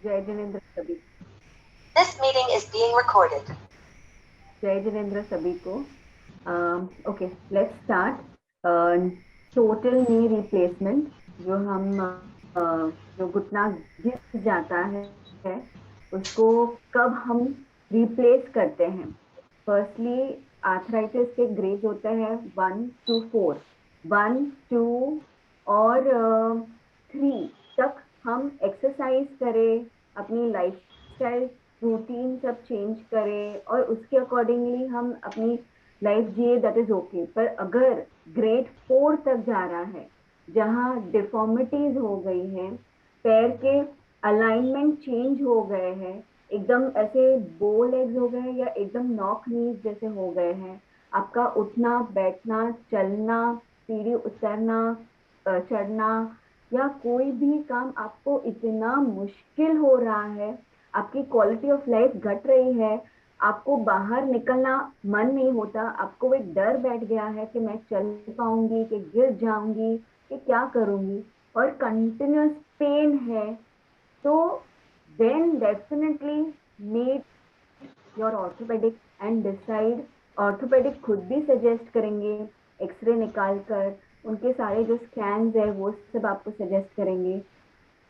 जय जिनेन्द्र सभी। This meeting is being recorded. जय जिनेन्द्र सभी को। Okay, let's start. Total knee replacement, जो हम जो घुटना घिस जाता है उसको कब हम रिप्लेस करते हैं। फर्स्टली, आर्थराइटिस के ग्रेड होते हैं 1 to 4, 1, 2 और 3 तक हम एक्सरसाइज करें, अपनी लाइफस्टाइल रूटीन सब चेंज करें और उसके अकॉर्डिंगली हम अपनी लाइफ जिए, दैट इज ओके। पर अगर ग्रेड 4 तक जा रहा है, जहाँ डिफॉर्मिटीज हो गई है, पैर के अलाइनमेंट चेंज हो गए हैं, एकदम ऐसे बो लेग्स हो गए हैं या एकदम नॉक नीज जैसे हो गए हैं, आपका उठना बैठना चलना, सीढ़ी उतरना, चढ़ना या कोई भी काम आपको इतना मुश्किल हो रहा है, आपकी क्वालिटी ऑफ लाइफ घट रही है, आपको बाहर निकलना मन नहीं होता, आपको एक डर बैठ गया है कि मैं चल पाऊंगी कि गिर जाऊंगी कि क्या करूंगी, और कंटिन्यूअस पेन है, तो then definitely meet your orthopaedic and decide. Orthopaedic खुद भी सजेस्ट करेंगे, एक्सरे निकाल कर उनके सारे जो स्कैन्स है वो सब आपको सजेस्ट करेंगे,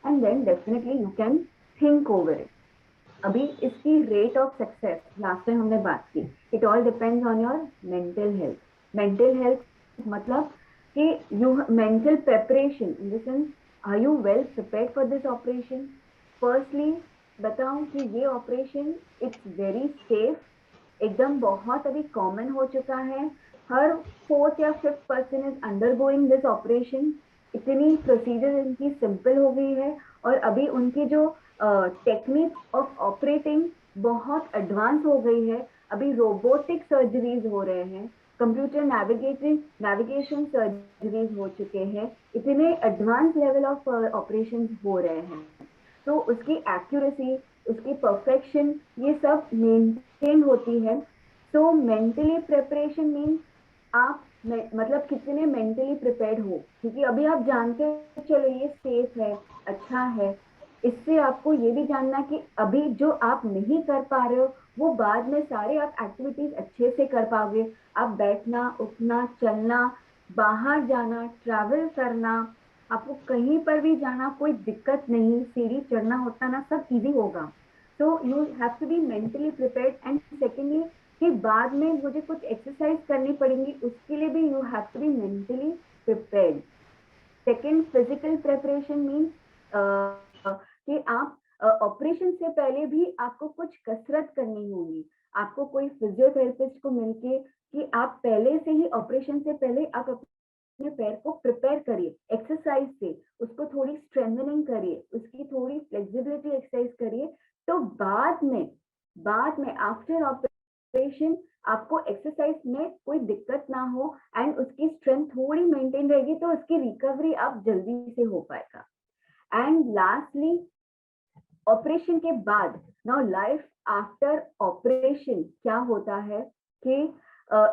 and then definitely you can think over it. अभी इसकी rate of success last time हमने बात की, it all depends on your mental health. Mental health मतलब कि you mental preparation in the sense, are you well prepared for this operation. Firstly बताऊं कि ये ऑपरेशन इट्स वेरी सेफ, एकदम बहुत अभी कॉमन हो चुका है। हर फोर्थ या fifth person is under going this operation. इतनी प्रोसीजर इनकी सिंपल हो गई है, और अभी उनकी जो टेक्निक ऑफ ऑपरेटिंग बहुत एडवांस हो गई है। अभी रोबोटिक सर्जरीज हो रहे हैं, कंप्यूटर नेविगेशन सर्जरीज हो चुके हैं, इतने एडवांस लेवल ऑफ ऑपरेशन हो रहे हैं। तो उसकी एक्यूरेसी, उसकी परफेक्शन, ये सब मेंटेन होती है। सो मेंटली प्रिपरेशन मीन्स आप मतलब कितने मेंटली प्रिपेयर्ड हो, क्योंकि अभी आप जानते हो चलो ये सेफ है, अच्छा है। इससे आपको ये भी जानना कि अभी जो आप नहीं कर पा रहे हो वो बाद में सारे आप एक्टिविटीज अच्छे से कर पाओगे। आप बैठना उठना चलना, बाहर जाना, ट्रैवल करना, आपको कहीं पर भी जाना कोई दिक्कत नहीं, सीढ़ी चढ़ना उतरना सब इजी होगा। So you have to be mentally prepared. And secondly, कि बाद में मुझे कुछ एक्सरसाइज करनी पड़ेंगी, उसके लिए भी you have to be mentally prepared. Second, physical preparation means कि आप ऑपरेशन से पहले भी आपको कुछ कसरत करनी होगी। आपको कोई फिजियोथेरेपिस्ट को मिलके कि आप पहले से ही ऑपरेशन से पहले आप अपने पैर को प्रिपेयर करिए एक्सरसाइज से, उसको थोड़ी स्ट्रेंथनिंग करिए, उसकी थोड़ी फ्लेक्सिबिलिटी एक्सरसाइज करिए। तो बाद में आफ्टर ऑपरेशन आपको एक्सरसाइज में कोई दिक्कत ना हो, एंड उसकी स्ट्रेंथ थोड़ी मेंटेन रहेगी, तो उसकी रिकवरी आप जल्दी से हो पाएगा। एंड लास्टली, ऑपरेशन के बाद, नाउ लाइफ आफ्टर ऑपरेशन क्या होता है कि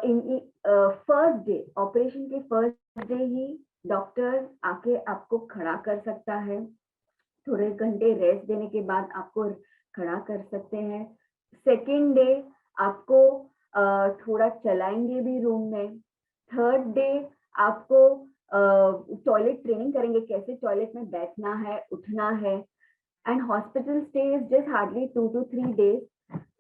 इन फर्स्ट डे, ऑपरेशन के फर्स्ट डे ही डॉक्टर आके आपको खड़ा कर सकता है, थोड़े घंटे रेस्ट देने के बाद आपको खड़ा कर सकते हैं। सेकेंड डे आपको थोड़ा चलाएंगे भी रूम में। थर्ड डे आपको टॉयलेट ट्रेनिंग करेंगे, कैसे टॉयलेट में बैठना है उठना है। And hospital stay is just hardly 2 to 3 days।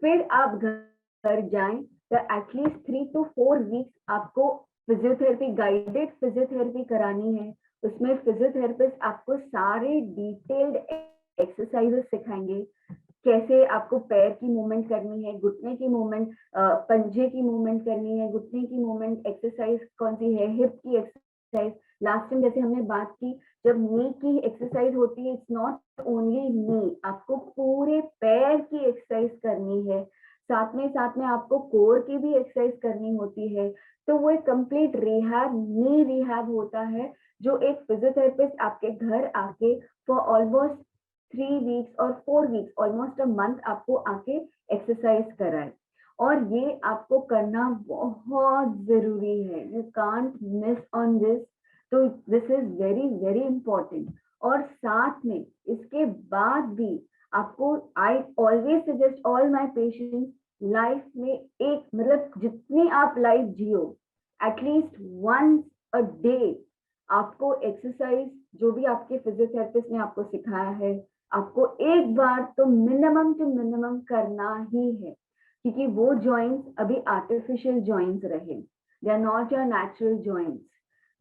फिर आप घर जाएं तो एटलीस्ट 3 to 4 वीक्स आपको फिजियोथेरेपी, गाइडेड फिजियोथेरेपी करानी है। उसमें फिजियोथेरेपिस्ट आपको सारे डिटेल्ड एक्सरसाइजेस सिखाएंगे, कैसे आपको पैर की मूवमेंट करनी है, घुटने की मूवमेंट, पंजे की मूवमेंट करनी है, घुटने की मूवमेंट एक्सरसाइज कौन सी है, हिप की एक्सरसाइज। लास्ट टाइम जैसे हमने बात की, जब नी की एक्सरसाइज होती है, इट्स नॉट ओनली नी, आपको पूरे पैर की एक्सरसाइज करनी है, साथ में आपको कोर की भी एक्सरसाइज करनी होती है। तो वो एक कंप्लीट रिहैब, नी रिहैब होता है, जो एक फिजियोथेरेपिस्ट आपके घर आके फॉर ऑलमोस्ट 3 वीक्स और 4 वीक्स, ऑलमोस्ट अ मंथ आपको आके एक्सरसाइज कराए। और ये आपको करना बहुत जरूरी है, you can't miss on this. तो this is very very important. और साथ में इसके बाद भी आपको, I always suggest all my patients, life में एक मतलब जितनी आप लाइफ जियो, एटलीस्ट वंस अ डे आपको एक्सरसाइज, जो भी आपके फिजियोथेरेपिस्ट ने आपको सिखाया है, आपको एक बार तो मिनिमम टू मिनिमम करना ही है, क्योंकि वो जॉइंट्स अभी आर्टिफिशियल जॉइंट्स रहे, they are not your natural joints.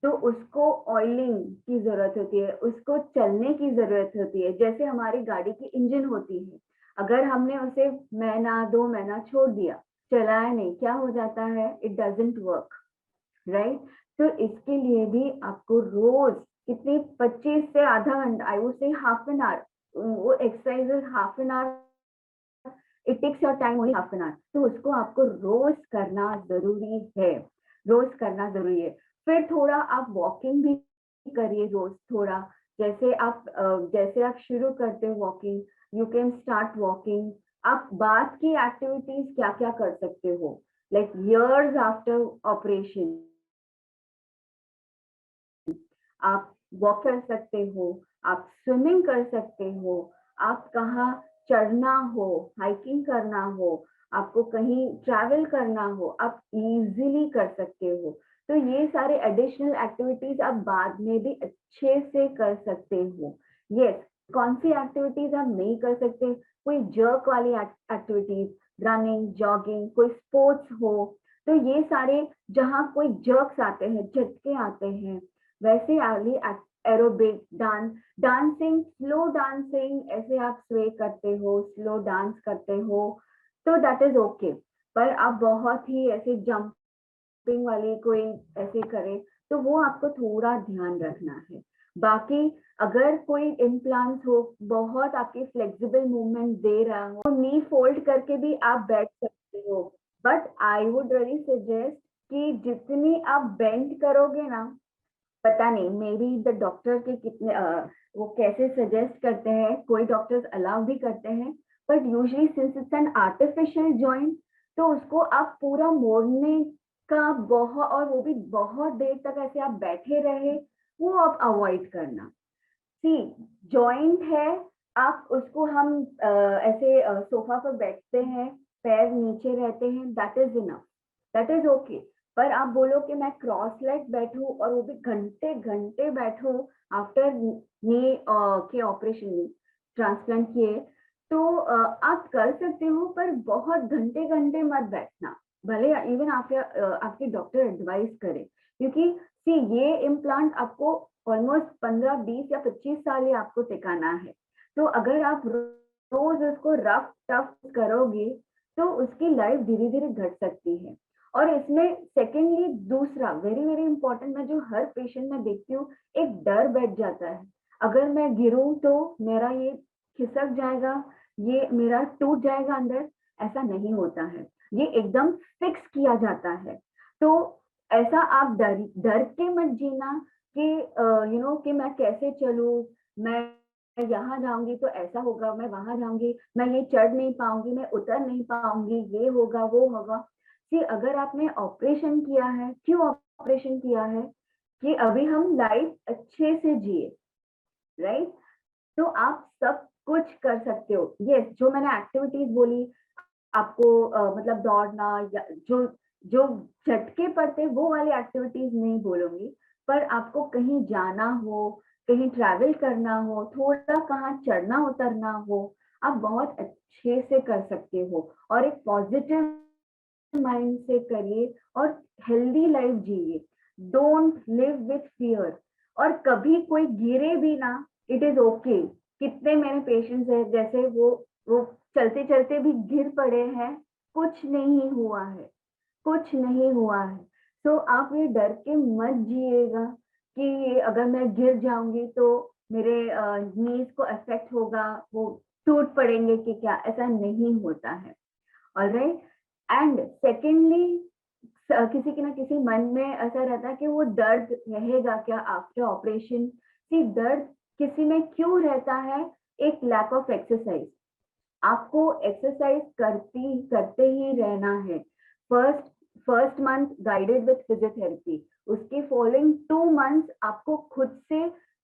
तो उसको ऑयलिंग की जरूरत होती है, उसको चलने की जरूरत होती है, जैसे हमारी गाड़ी की इंजन होती है, अगर हमने उसे महीना 2 महीना छोड़ दिया, चलाया नहीं, क्या हो जाता है, इट डजंट वर्क, राइट। तो इसके लिए भी आपको रोज कितनी 25 से आधा घंटा, I would say half an hour, वो exercises half an hour, it takes your time only half an hour, तो उसको आपको रोज करना जरूरी है, रोज करना जरूरी है। फिर थोड़ा आप वॉकिंग भी करिए रोज थोड़ा, जैसे आप शुरू करते हो walking, you can start walking. आप बाद की एक्टिविटीज क्या क्या कर सकते हो, लाइक इयर्स आफ्टर ऑपरेशन, आप वॉक कर सकते हो, आप स्विमिंग कर सकते हो, आप कहाँ चढ़ना हो, हाइकिंग करना हो, आपको कहीं ट्रैवल करना हो, आप इजीली कर सकते हो। तो ये सारे एडिशनल एक्टिविटीज आप बाद में भी अच्छे से कर सकते हो। यस, कौन सी एक्टिविटीज आप नहीं कर सकते, कोई जर्क वाली एक्टिविटीज, रनिंग, जॉगिंग, कोई स्पोर्ट्स हो, तो ये सारे जहाँ कोई जर्क्स आते हैं, झटके आते हैं, वैसे वाली एरोबिक, डांसिंग, स्लो डांसिंग, ऐसे आप स्वे करते हो, स्लो डांस करते हो, तो दैट इज ओके। पर आप बहुत ही ऐसे जंपिंग वाली कोई ऐसे करे, तो वो आपको थोड़ा ध्यान रखना है। बाकी अगर कोई इम्प्लांट हो, बहुत आपकी फ्लेक्सिबल मूवमेंट दे रहा हो, नी फोल्ड करके भी आप बैठ सकते हो, but I would really suggest कि जितनी आप बेंड करोगे ना, पता नहीं मे बी द डॉक्टर के कितने वो कैसे सजेस्ट करते हैं, कोई डॉक्टर्स अलाउ भी करते हैं, but usually since it's an artificial joint, तो उसको आप पूरा मोड़ने का बहुत, और वो भी बहुत देर तक ऐसे आप बैठे रहे, वो आप अवॉइड करना। सी, जॉइंट है, आप उसको हम ऐसे सोफा पर बैठते हैं, पैर नीचे रहते हैं, that is enough, that is okay. पर आप बोलो कि मैं क्रॉस लेग बैठूं और वो भी घंटे घंटे बैठूं आफ्टर नी के ऑपरेशन, ट्रांसप्लांट किए, तो आप कर सकते हो, पर बहुत घंटे घंटे मत बैठना, भले इवन आपके डॉक्टर एडवाइस करे, क्योंकि सी ये इम्प्लांट आपको ऑलमोस्ट 15 20 या 25 साल ही आपको टिकाना है। तो अगर आप रोज उसको रफ टफ करोगे, तो उसकी लाइफ धीरे धीरे घट सकती है। और इसमें सेकेंडली दूसरा वेरी वेरी इंपॉर्टेंट, मैं जो हर पेशेंट में देखती हूँ, एक डर बैठ जाता है, अगर मैं गिरूं तो मेरा ये खिसक जाएगा, ये मेरा टूट जाएगा अंदर, ऐसा नहीं होता है, ये एकदम फिक्स किया जाता है। तो ऐसा आप डर डर के मत जीना कि कि मैं कैसे चलूं, मैं यहाँ जाऊंगी तो ऐसा होगा, मैं वहां जाऊंगी मैं ये चढ़ नहीं पाऊंगी, मैं उतर नहीं पाऊंगी, ये होगा वो होगा। कि अगर आपने ऑपरेशन किया है, क्यों ऑपरेशन किया है, कि अभी हम लाइफ अच्छे से जिए, राइट। तो आप सब कुछ कर सकते हो। यस, जो मैंने एक्टिविटीज बोली आपको, मतलब दौड़ना या जो जो झटके पड़ते वो वाली एक्टिविटीज नहीं बोलूंगी, पर आपको कहीं जाना हो, कहीं ट्रैवल करना हो, थोड़ा कहाँ चढ़ना उतरना हो, आप बहुत अच्छे से कर सकते हो, और एक पॉजिटिव माइंड से करिए और हेल्दी लाइफ जिए, डोंट लिव विथ फियर। और कभी कोई गिरे भी ना, इट इज ओके। कितने मेरे पेशेंट्स हैं, जैसे वो चलते चलते भी गिर पड़े हैं, कुछ नहीं हुआ है, कुछ नहीं हुआ है। तो आप ये डर के मत जिएगा कि अगर मैं गिर जाऊंगी तो मेरे नीज को अफेक्ट होगा, वो टूट पड़ेंगे कि क्या, ऐसा नहीं होता है। ऑलराइट। एंड सेकेंडली, किसी के ना किसी मन में ऐसा रहता है कि वो दर्द रहेगा क्या आफ्टर ऑपरेशन। सी, दर्द किसी में क्यों रहता है, एक लैक ऑफ एक्सरसाइज। आपको एक्सरसाइज करते ही रहना है। First first month guided with physiotherapy, उसके फॉलोइंग 2 मंथ्स आपको खुद से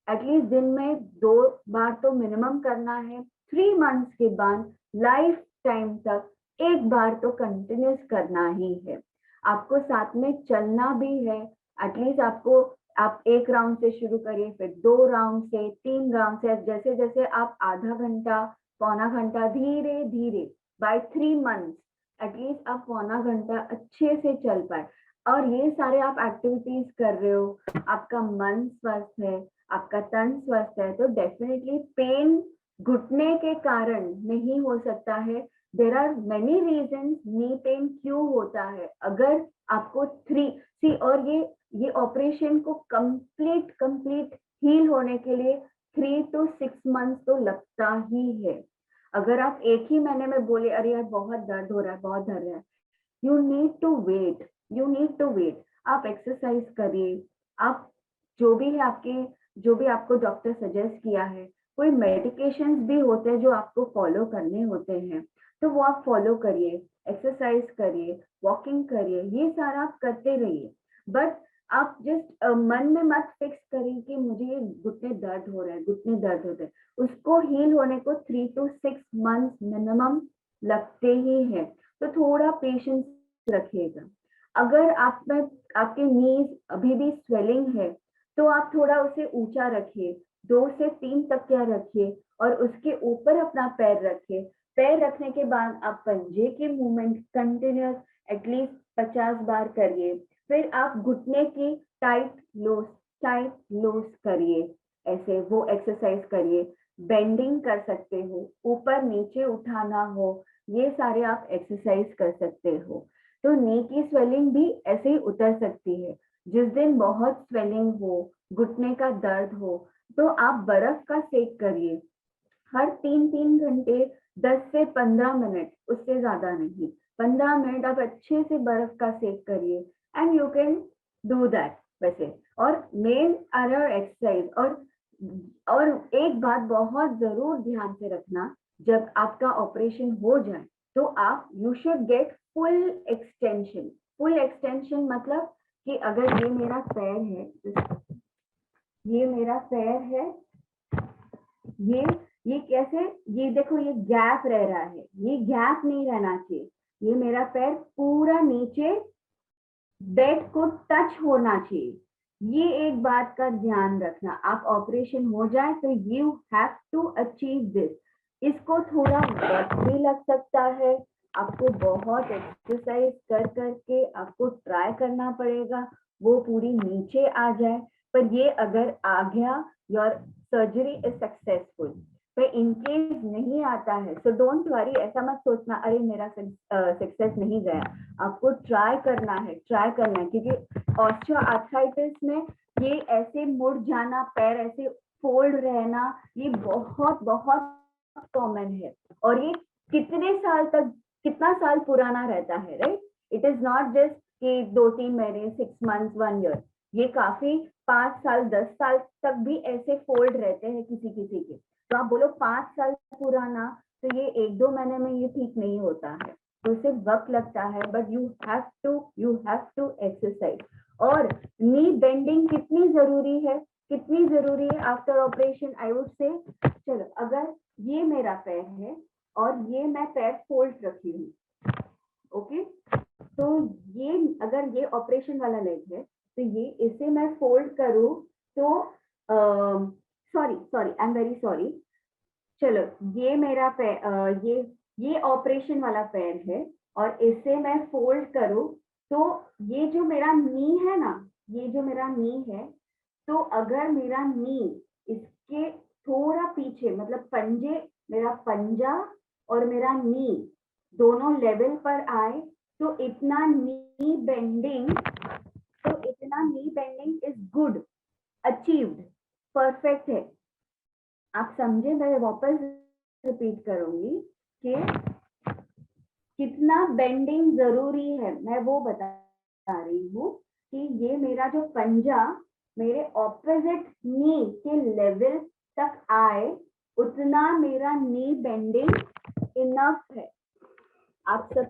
एटलीस्ट दिन में 2 बार तो मिनिमम करना है। 3 मंथ्स के बाद लाइफ टाइम तक एक बार तो कंटिन्यूस करना ही है। आपको साथ में चलना भी है। एटलीस्ट आपको, आप 1 राउंड से शुरू करिए, फिर 2 राउंड से, 3 राउंड से, जैसे जैसे आप आधा घंटा, पौना घंटा, धीरे धीरे बाय 3 मंथ्स एटलीस्ट आप पौना घंटा अच्छे से चल पाए। और ये सारे आप एक्टिविटीज कर रहे हो, आपका मन स्वस्थ है, आपका तन स्वस्थ है, तो डेफिनेटली पेन घुटने के कारण नहीं हो सकता है। There are many reason knee pain क्यों होता है। अगर आपको और ये ऑपरेशन को कंप्लीट हील होने के लिए 3 to 6 मंथ तो लगता ही है। अगर आप एक ही महीने में बोले अरे यार बहुत दर्द हो रहा है, बहुत दर्द है, you need to wait, you need to wait. आप एक्सरसाइज करिए, आप जो भी आपको डॉक्टर सजेस्ट किया है, कोई मेडिकेशंस भी होते हैं जो आपको फॉलो करने होते हैं, तो वो आप फॉलो करिए, एक्सरसाइज करिए, वॉकिंग करिए, ये सारा आप करते रहिए। बट आप जस्ट मन में मत फिक्स करें कि मुझे ये घुटने दर्द हो रहा है, घुटने दर्द होते हैं। उसको हील होने को 3 to 6 मंथ मिनिमम लगते ही है। तो थोड़ा पेशेंस रखिएगा। अगर आप में आपके नीज अभी भी स्वेलिंग है, तो आप थोड़ा उसे ऊंचा रखिए, 2 से 3 तकिया रखिए और उसके ऊपर अपना पैर रखिए। पैर रखने के बाद आप पंजे के मूवमेंट कंटिन्यूस एटलीस्ट 50 बार करिए। फिर आप घुटने की टाइट लोस करिए, ऐसे वो एक्सरसाइज करिए। बेंडिंग कर सकते हो, ऊपर नीचे उठाना हो, ये सारे आप एक्सरसाइज कर सकते हो। तो नी की स्वेलिंग भी ऐसे ही उतर सकती है। जिस दिन बहुत स्वेलिंग हो, घुटने का दर्द हो, तो आप बर्फ का सेक करिए हर 3-3 घंटे, 10 से 15 मिनट, उससे ज्यादा नहीं। 15 मिनट आप अच्छे से बर्फ का सेक करिए and you can do that वैसे। और मेन अदर एक्सरसाइज, और एक बात बहुत जरूर ध्यान से रखना, जब आपका ऑपरेशन हो जाए तो आप you should get full extension. Full extension मतलब कि अगर ये मेरा पैर है, ये मेरा पैर है, ये ये कैसे, ये देखो ये गैप रह रहा है, ये गैप नहीं रहना चाहिए। ये मेरा पैर पूरा नीचे बेड को टच होना चाहिए। ये एक बात का ध्यान रखना। आप ऑपरेशन हो जाए तो you have to achieve this. इसको थोड़ा वक्त भी लग सकता है, आपको बहुत एक्सरसाइज कर करके आपको ट्राई करना पड़ेगा वो पूरी नीचे आ जाए। पर ये अगर आ गया, योर सर्जरी इज सक्सेसफुल। पर इनकेस नहीं आता है, सो डोंट वरी, ऐसा मत सोचना अरे मेरा सक्सेस नहीं गया। आपको ट्राई करना है, क्योंकि ऑस्टियोआर्थराइटिस में ये ऐसे मुड़ जाना, पैर ऐसे फोल्ड रहना, ये बहुत बहुत कॉमन है। और ये कितना साल पुराना रहता है, right. It is not just कि 2-3 महीने, 6 मंथ्स, 1 ईयर। ये काफी 5 साल, 10 साल तक भी ऐसे फोल्ड रहते हैं किसी किसी के। तो आप बोलो 5 साल पुराना, तो ये 1-2 महीने में ये ठीक नहीं होता है, तो उसे वक्त लगता है। But you have to exercise. और नी बेंडिंग कितनी जरूरी है आफ्टर ऑपरेशन, आई वुड से। चलो, अगर ये मेरा पैर है और ये मैं पैर फोल्ड रखी हूँ, ओके, तो ये अगर ये ऑपरेशन वाला लेग है, तो ये इसे मैं फोल्ड करूँ तो sorry I am very sorry. चलो, ये मेरा पैर, ये ऑपरेशन वाला पैर है और इसे मैं फोल्ड करूं, तो ये जो मेरा नी है ना, ये जो मेरा नी है, तो अगर मेरा नी इसके थोड़ा पीछे, मतलब मेरा पंजा और मेरा नी दोनों लेवल पर आए, तो इतना knee bending is good, achieved, perfect है। आप समझे, मैं वापस रिपीट करूंगी कि कितना बेंडिंग जरूरी है, मैं वो बता रही हूँ कि ये मेरा जो पंजा मेरे ऑपोजिट नी के लेवल तक आए, उतना मेरा नी बेंडिंग इनफ है। आप सब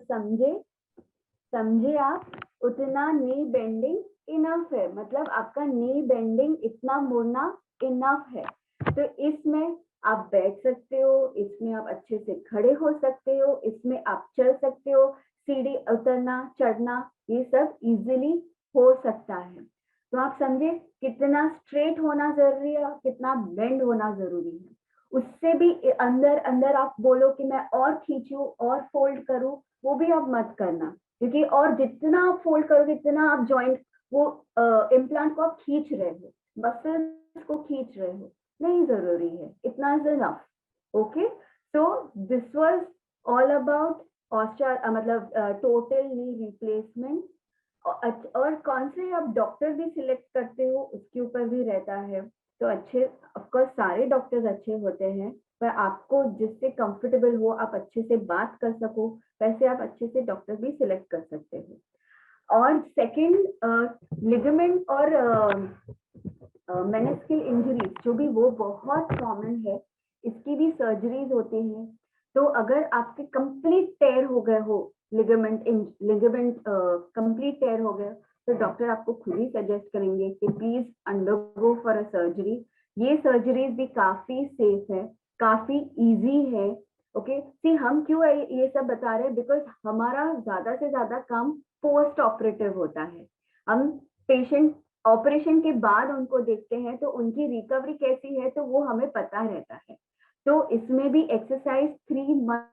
समझे आप, उतना नी बेंडिंग इनफ है, मतलब आपका नी बेंडिंग इतना मुड़ना इनफ है। तो इसमें आप बैठ सकते हो, इसमें आप अच्छे से खड़े हो सकते हो, इसमें आप चल सकते हो, सीढ़ी उतरना चढ़ना ये सब इजीली हो सकता है। तो आप समझे कितना स्ट्रेट होना जरूरी है और कितना बेंड होना जरूरी है। उससे भी अंदर अंदर आप बोलो कि मैं और खींचूं और फोल्ड करूं, वो भी आप मत करना, क्योंकि और जितना आप फोल्ड करोगे इतना आप जॉइंट वो इम्प्लांट को आप खींच रहे हो, मसल्स को खींच रहे हो, नहीं जरूरी है, इतना is enough. Okay, so this was all about osteo मतलब टोटल नी रिप्लेसमेंट। और कौन से आप डॉक्टर भी सिलेक्ट करते हो उसके ऊपर भी रहता है। तो अच्छे, ऑफकोर्स सारे डॉक्टर्स अच्छे होते हैं, पर आपको जिससे कंफर्टेबल हो, आप अच्छे से बात कर सको, वैसे आप अच्छे से डॉक्टर भी सिलेक्ट कर सकते हो। और सेकंड, लिगामेंट और मेनिस्कल इंजरीज जो भी वो बहुत कॉमन है, इसकी भी सर्जरीज होती हैं। तो अगर आपके कंप्लीट टेयर हो गए हो, लिगामेंट कंप्लीट टेयर हो गया, तो डॉक्टर आपको खुद ही सजेस्ट करेंगे कि please undergo for a surgery. ये सर्जरीज भी काफी सेफ है, काफी इजी है। ओके, सी हम क्यों ये सब बता रहे हैं, बिकॉज हमारा ज्यादा से ज्यादा काम पोस्ट ऑपरेटिव होता है। हम पेशेंट ऑपरेशन के बाद उनको देखते हैं, तो उनकी रिकवरी कैसी है तो वो हमें पता रहता है। तो इसमें भी एक्सरसाइज 3 मंथ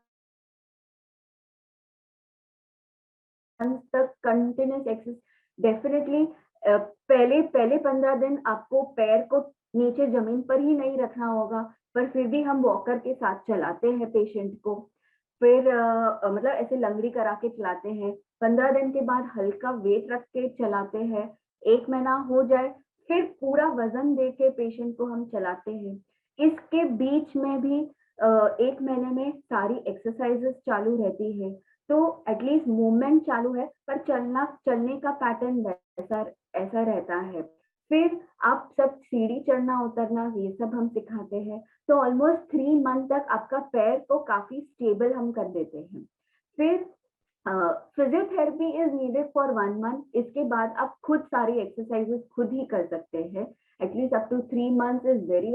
तक कंटिन्यूस एक्सरसाइज डेफिनेटली। पहले पहले 15 दिन आपको पैर को नीचे जमीन पर ही नहीं रखना होगा, पर फिर भी हम वॉकर के साथ चलाते हैं पेशेंट को। फिर मतलब ऐसे लंगड़ी करा के चलाते हैं। 15 दिन के बाद हल्का वेट रख के चलाते हैं। 1 महीना हो जाए फिर पूरा वजन दे के पेशेंट को हम चलाते हैं। इसके बीच में भी 1 महीने में सारी एक्सरसाइजेस चालू रहती है। तो एटलीस्ट मूवमेंट चालू है, पर चलने का पैटर्न वैसा ऐसा रहता है। फिर आप सब सीढ़ी चढ़ना उतरना ये सब हम सिखाते हैं। तो ऑलमोस्ट 3 मंथ तक आपका पैर को काफी स्टेबल हम कर देते हैं। फिर physiotherapy is needed for 1 month. इसके बाद आप खुद सारी एक्सरसाइजेस खुद ही कर सकते हैं। At least up to 3 months is very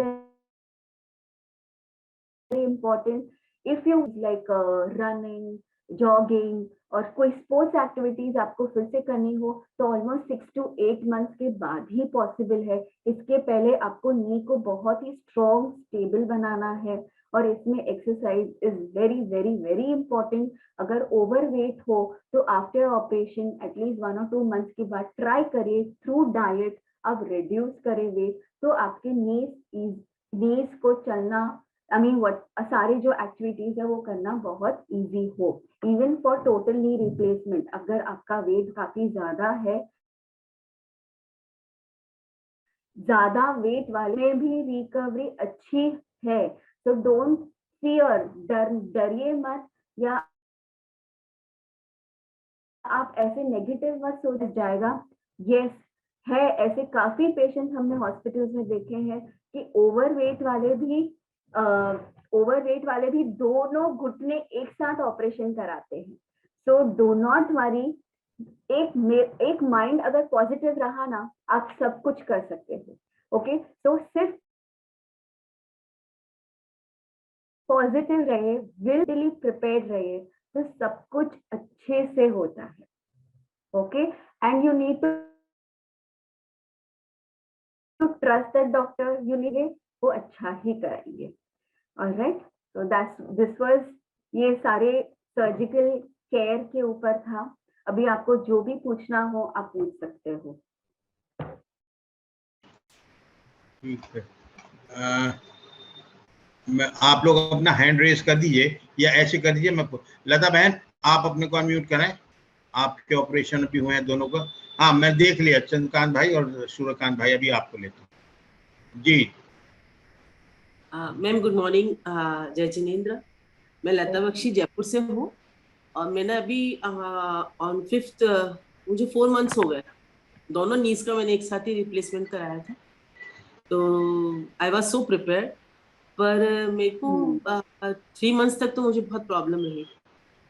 important. If you like running, jogging और कोई स्पोर्ट्स एक्टिविटीज आपको फिर से करनी हो, तो ऑलमोस्ट 6 to 8 मंथ्स के बाद ही पॉसिबल है। इसके पहले आपको नी को बहुत ही स्ट्रॉन्ग स्टेबल बनाना है, और इसमें exercise is very very very important. अगर ओवर वेट हो तो after operation at least 1 or 2 months के बाद ट्राई करिए थ्रू डाइट आप रिड्यूस करें वेट, तो आपके नीज को चलना सारे जो एक्टिविटीज है वो करना बहुत इजी हो। Even for total knee replacement, अगर आपका वेट काफी ज्यादा है, ज्यादा वेट वाले भी रिकवरी अच्छी है। तो डोंट फियर, डरिए मत, या आप ऐसे नेगेटिव मत सोच जाएगा। यस, है ऐसे काफी पेशेंट्स हमने हॉस्पिटल्स में देखे हैं कि ओवरवेट वाले भी दोनों घुटने एक साथ ऑपरेशन कराते हैं। सो डो नॉट वरी, एक माइंड अगर पॉजिटिव रहा ना, आप सब कुछ कर सकते हो। ओके, तो सिर्फ पॉजिटिव रहे, विल प्रिपेयर्ड रहे, तो सब कुछ अच्छे से होता है। Okay, and you need to trust that doctor, you need वो अच्छा ही कराएंगे। ऑलराइट, तो दिस वाज ये सारे सर्जिकल केयर के ऊपर था। अभी आपको जो भी पूछना हो आप पूछ सकते हो। ठीक है, आप लोग अपना हैंड रेज कर दीजिए या ऐसे कर दीजिए। मैं लता बहन आप अपने को अनम्यूट कराएं, आपके ऑपरेशन भी हुए हैं दोनों का। हाँ, मैं देख लिया चंद्रकांत भाई और सूर्यकांत भाई, अभी आपको लेता हूँ जी। मैम गुड मॉर्निंग, जय जिनेन्द्र। मैं लता बख्शी जयपुर से हूँ, और मैंने अभी ऑन 5th मुझे 4 मंथ्स हो गए, दोनों नीज का मैंने एक साथ ही रिप्लेसमेंट कराया था। तो आई वॉज सो प्रिपेयर्ड, पर मेरे को 3 मंथ्स तक तो मुझे बहुत प्रॉब्लम रही,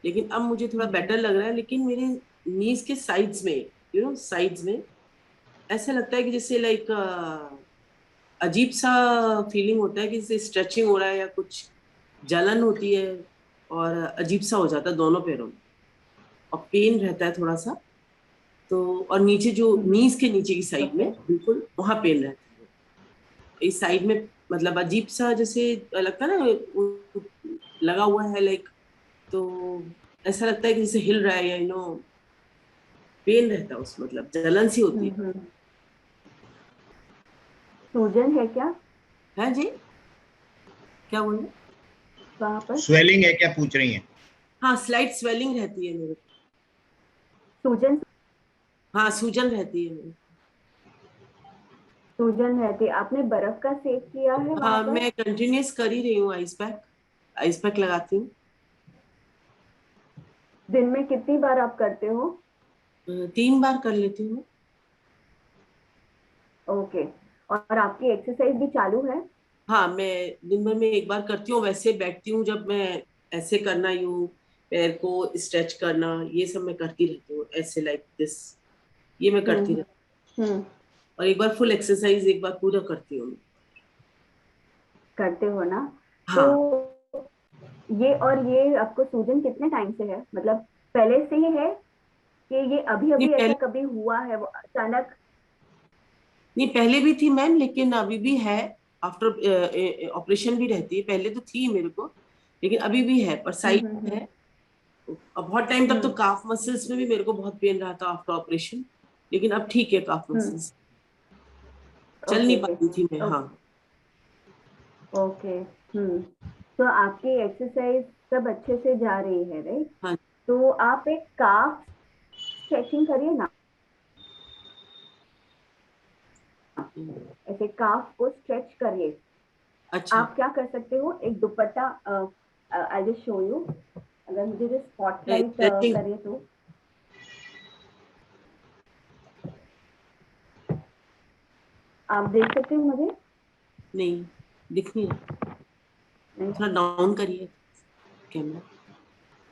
लेकिन अब मुझे थोड़ा बेटर लग रहा है। लेकिन मेरे नीज के साइड्स में, साइड्स में ऐसा लगता है कि जैसे लाइक अजीब सा फीलिंग होता है कि जैसे स्ट्रेचिंग हो रहा है या कुछ जलन होती है, और अजीब सा हो जाता है दोनों पैरों में, और पेन रहता है थोड़ा सा। तो और नीचे जो नीज के नीचे की साइड में ओके बिल्कुल वहां पेन रहता है, इस साइड में। मतलब अजीब सा जैसे लगता है ना, लगा हुआ है लाइक, तो ऐसा लगता है कि जैसे हिल रहा है, या पेन रहता है उस, मतलब जलन सी होती है। सूजन है क्या है जी, क्या बोले? वहां पर? स्वेलिंग है क्या पूछ रही हैं? हाँ, स्लाइट स्वेलिंग रहती है मेरे को। सूजन हाँ, सूजन रहती है मेरे सूजन रहती है। आपने बर्फ का सेक किया है को। वहां हाँ, पर? मैं कंटिन्यूस कर ही रही हूँ, आइस पैक लगाती हूँ। दिन में कितनी बार आप करते हो? 3 बार कर लेती हूँ। ओके। और आपकी एक्सरसाइज भी चालू है? हाँ, मैं दिन भर में 1 बार करती हूँ। वैसे बैठती हूँ जब मैं, ऐसे करना, यूं पैर को स्ट्रेच करना, ये सब मैं करती रहती हूँ, ऐसे लाइक दिस, ये मैं करती हम्म रहती हम्म हूँ। और 1 बार फुल एक्सरसाइज 1 बार पूरा करती हूँ। करते हो ना? तो हाँ, ये आपको सूजन कितने टाइम से है, मतलब पहले से ही है कि ये अभी नहीं अभी ऐसा पहले कभी हुआ है वो अचानक? नहीं पहले भी थी मैम, लेकिन अभी भी है। आफ्टर ऑपरेशन भी रहती है, पहले तो थी मेरे को, लेकिन अभी भी है, पर साइड हम्म में है। अब बहुत टाइम तक तो हम्म काफ मसल्स में भी मेरे को बहुत पेन रहा था आफ्टर ऑपरेशन, लेकिन अब ठीक है काफ हम्म मसल्स। चल ओके नहीं ओके पाती थी मैं, हाँ। Okay okay. तो आपकी एक्सरसाइज सब अच्छे से जा रही है, राइट? हाँ। तो आप एक काफ स्ट्रेचिंग करिए ना। ऐसे काफ को स्ट्रेच करिए। अच्छा। आप क्या कर सकते हो, एक दुपट्टा, आई जस्ट शो यू। अगर मुझे जो स्पॉटलाइट स्ट्रेचिंग। करे तो आप देख सकते हो मुझे? नहीं, दिख नहीं रहा। नहीं? थोड़ा डाउन करिए कैमरा।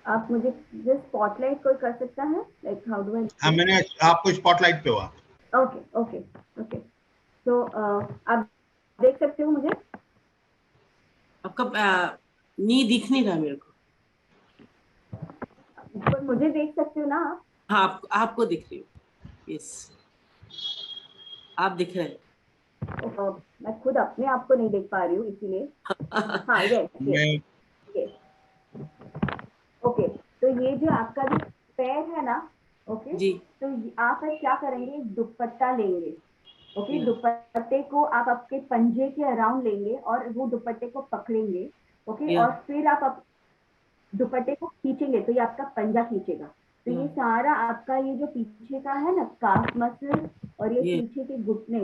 आप मुझे जो स्पॉटलाइट कोई कर सकता है, लाइक हाउ डू आई हाँ, डू? मैंने आपको स्पॉटलाइट पे हुआ। Okay okay okay. तो आप देख सकते हो मुझे? आपका नी दिख नहीं रहा मेरे को। पर मुझे देख सकते हो ना आप? हाँ, आपको दिख रही हो, यस, आप दिख रहे मैं खुद अपने आप को नहीं देख पा रही हूँ इसीलिए। हैं। हाँ, यस यस मैं यस। ओके। तो ये जो आपका जो पैर है ना, ओके, जी। तो आप क्या करेंगे, दुपट्टा लेंगे। ओके, या दुपट्टे को आप आपके पंजे के अराउंड लेंगे और वो दुपट्टे को पकड़ेंगे। ओके, या और फिर आप दुपट्टे को खींचेंगे तो ये आपका पंजा खींचेगा। तो या ये सारा आपका ये जो पीछे का है ना काफ मसल और ये ये पीछे के घुटने,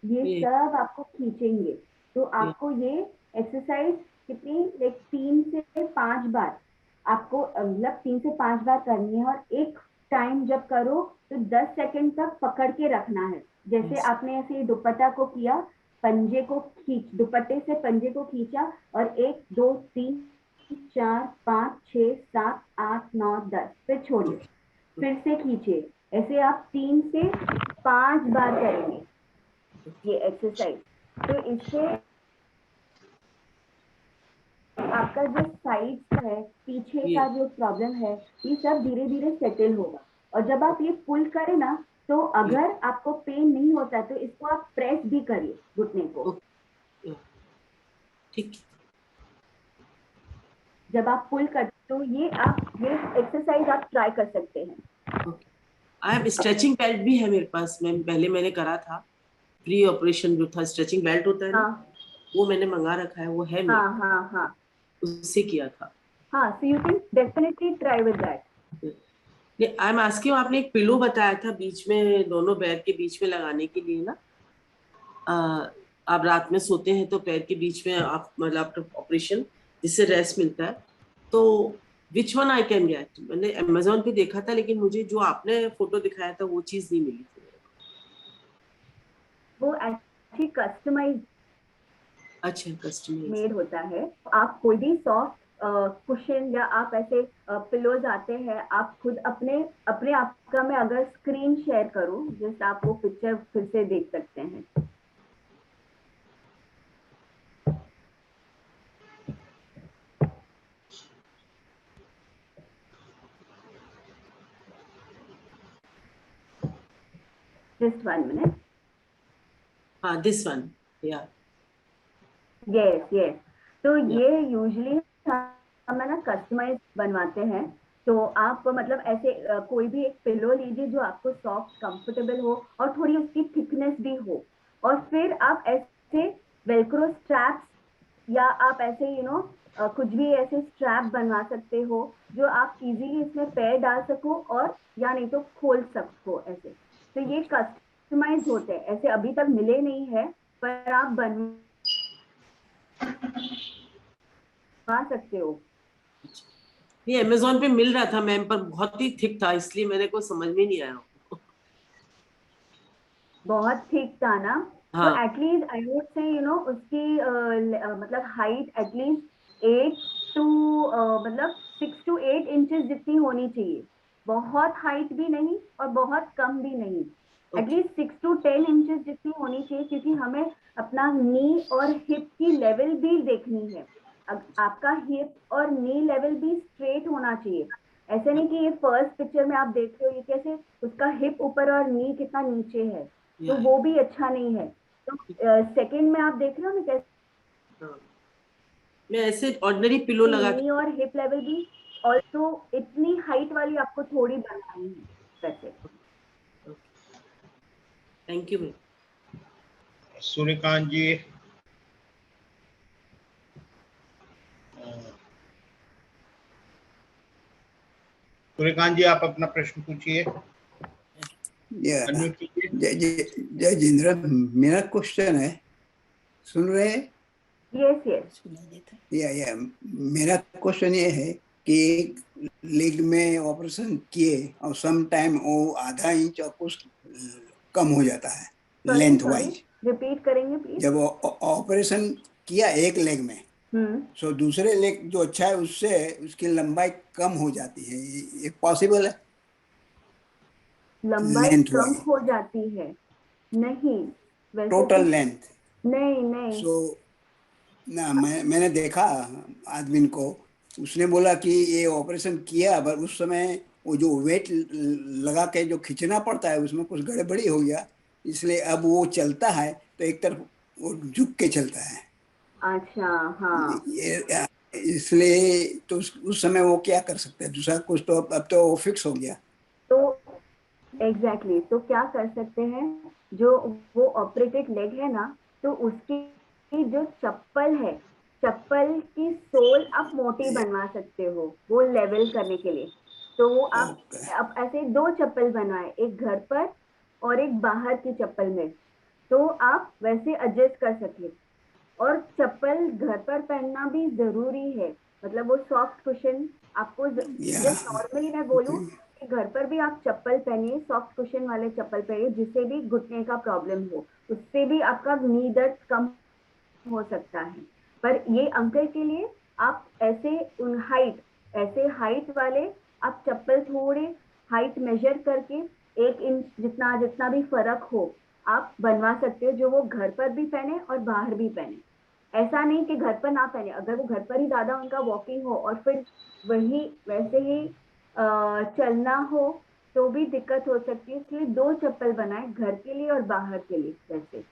ये ये सब आपको खींचेंगे। तो ये आपको ये एक्सरसाइज कितनी, लाइक 3 से 5 बार आपको, मतलब 3 से 5 बार करनी है। और एक टाइम जब करो तो 10 सेकंड तक पकड़ के रखना है। जैसे यस। आपने ऐसे दुपट्टा को किया, पंजे को खींच, दुपट्टे से पंजे को खींचा, और 1 2 3 4 5 6 7 8 9 10, फिर छोड़िए, ओके। फिर से खींचिए। ऐसे आप 3 से 5 बार करेंगे ये एक्सरसाइज। तो इससे आपका जो साइड है, पीछे ये का जो प्रॉब्लम है, ये सब धीरे धीरे सेटल होगा। और जब आप ये पुल करें ना, तो ये अगर आपको पेन नहीं होता है तो इसको आप प्रेस भी करिए घुटने को। ओके। या, ठीक। जब आप पुल करते तो ये एक्सरसाइज आप ट्राई कर सकते हैं। Okay. I have stretching belt भी है मेरे पास, मैंने करा था प्री ऑपरेशन, जो था स्ट्रेचिंग बेल्ट होता है ना, हाँ वो मैंने मंगा रखा है, वो है मेरे हाँ हाँ हाँ पास, उससे किया था। हाँ। So you can definitely try with that. I am asking, आपने एक पिलो बताया था बीच में, दोनों पैर के बीच में लगाने के लिए ना, अ, आप रात में सोते हैं तो पैर के बीच में आप, मतलब आफ्टर ऑपरेशन, जिससे रेस्ट मिलता है, तो which one I can get? मैंने अमेजोन पे देखा था, लेकिन मुझे जो आपने फोटो दिखाया था वो चीज नहीं मिली थी मेरे वो एक्चुअली कस्टमाइज को। अच्छा, कस्टमाइज। मेड होता है। आप कोई भी सॉफ्ट कुशन या आप ऐसे पिलोज आते हैं, आप खुद अपने अपने आप का, मैं अगर स्क्रीन शेयर करूं, जैसे आप वो पिक्चर फिर से देख सकते हैं। Just 1 minute. this one. Yeah. yes. तो Yeah. ये यूजुअली हम है ना कस्टमाइज बनवाते हैं। तो आप मतलब ऐसे कोई भी एक पिलो लीजिए जो आपको सॉफ्ट कंफर्टेबल हो और थोड़ी उसकी थिकनेस भी हो, और फिर आप ऐसे वेलक्रो स्ट्रैप्स या आप ऐसे कुछ भी ऐसे स्ट्रैप बनवा सकते हो जो आप इजीली इसमें पैर डाल सको, और या नहीं तो खोल सको ऐसे। तो ये कस्टमाइज होते हैं, ऐसे अभी तक मिले नहीं है पर आप बनवा सकते हो। ये अमेजोन पे मिल रहा था मैम, पर बहुत ही थिक था, इसलिए मेरे को समझ में नहीं आया। बहुत ठीक था ना? तो हाँ। एटलीस्ट आई वुड से उसकी मतलब हाइट एटलीस्ट 8 to मतलब 6 to 8 इंचेस जितनी होनी चाहिए। बहुत हाइट भी नहीं और बहुत कम भी नहीं, ओके। एटलीस्ट 6 to 10 इंचेस जितनी होनी चाहिए, क्योंकि हमें अपना नी और हिप की लेवल भी देखनी है। आपका हिप और नी लेवल भी स्ट्रेट होना चाहिए। ऐसे नहीं कि ये फर्स्ट पिक्चर में आप देख रहे हो ये कैसे उसका हिप ऊपर और नी कितना नीचे है, तो वो भी अच्छा नहीं है। तो सेकंड में आप देख रहे हो ना कैसे हाँ। मैं ऐसे ऑर्डिनरी पिलो लगा नी के। और हिप लेवल भी, और तो इतनी हाइट वाली आपको थोड़ी बनानी है वैसे। Thank you ma'am. Suryakant ji, Suryakant ji आप अपना प्रश्न पूछिए, अनम्यूट कीजिए। जय जिंद्र, मेरा क्वेश्चन है, सुन रहे हैं? यस या मेरा क्वेश्चन ये है कि लेग में ऑपरेशन किए और सम टाइम वो आधा इंच और कुछ कम हो जाता है लेंथ वाइज। रिपीट करेंगे प्लीज। जब ऑपरेशन किया एक लेग में, सो दूसरे लेग जो अच्छा है उससे उसकी लंबाई कम हो जाती है, ये पॉसिबल है? लंबाई लेंथ कम वाइज, हो जाती है? नहीं, वैसे टोटल तो लेंथ। नहीं। सो ना मैंने देखा आदमी को, उसने बोला कि ये ऑपरेशन किया पर उस समय वो जो वेट लगा के जो खींचना पड़ता है उसमें कुछ गड़बड़ी हो गया, इसलिए अब वो चलता है तो एक तरफ वो झुक के चलता है। अच्छा, हाँ। ये इसलिए तो उस समय वो क्या कर सकते हैं? दूसरा कुछ तो अब तो वो फिक्स हो गया। तो एग्जैक्टली तो क्या कर सकते हैं, जो वो ऑपरेटेड लेग है ना, तो उसकी जो चप्पल है, चप्पल की सोल आप मोटी बनवा सकते हो वो लेवल करने के लिए। तो ओके। आप ऐसे 2 चप्पल बनवाए, एक घर पर और एक बाहर की चप्पल में, तो आप वैसे एडजस्ट कर सके। और चप्पल घर पर पहनना भी जरूरी है, मतलब वो सॉफ्ट कुशन आपको या जस्ट नॉर्मली मैं बोलूं कि घर पर भी आप चप्पल पहनिए, सॉफ्ट कुशन वाले चप्पल पहनिए, जिससे भी घुटने का प्रॉब्लम हो उससे भी आपका नी दर्द कम हो सकता है। पर ये अंकल के लिए आप ऐसे ऐसे हाइट वाले आप चप्पल थोड़े हाइट मेजर करके 1 इंच जितना जितना भी फर्क हो आप बनवा सकते हो, जो वो घर पर भी पहने और बाहर भी पहने। ऐसा नहीं कि घर पर ना पहने, अगर वो घर पर ही ज्यादा उनका वॉकिंग हो और फिर वही वैसे ही चलना हो तो भी दिक्कत हो सकती है, इसलिए 2 चप्पल बनाए, घर के लिए और बाहर के लिए वैसे।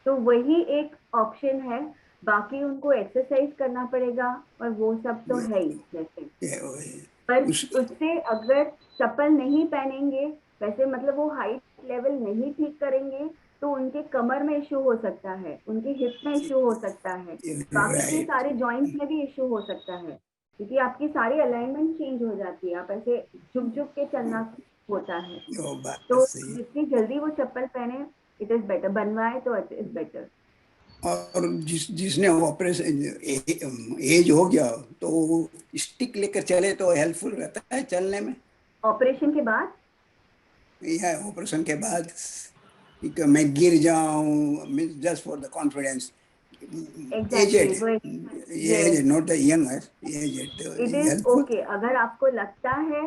तो वही एक ऑप्शन है, बाकी उनको एक्सरसाइज करना पड़ेगा और वो सब तो है ही वैसे। पर उस उससे अगर चप्पल नहीं पहनेंगे वैसे, मतलब वो हाइट लेवल नहीं ठीक करेंगे, तो उनके कमर में इश्यू हो सकता है, उनके हिप में इश्यू हो सकता है, बाकी के राइट, सारे जॉइंट्स में भी इश्यू हो सकता है, क्योंकि आपकी सारी अलाइनमेंट चेंज हो जाती है, आप ऐसे झुक झुक के चलना होता है। वो बात तो सही। जितनी जल्दी वो चप्पल पहने इट इज बेटर, बनवाए तो इट इज बेटर। और जिसने ऑपरेशन एज हो गया तो स्टिक लेकर चले तो हेल्पफुल रहता है चलने में, ऑपरेशन के बाद या ऑपरेशन के बाद कि मैं गिर जाऊं, just for the confidence, exactly aged, वो age yes, not the younger, aged, it is helpful. Okay. अगर आपको लगता है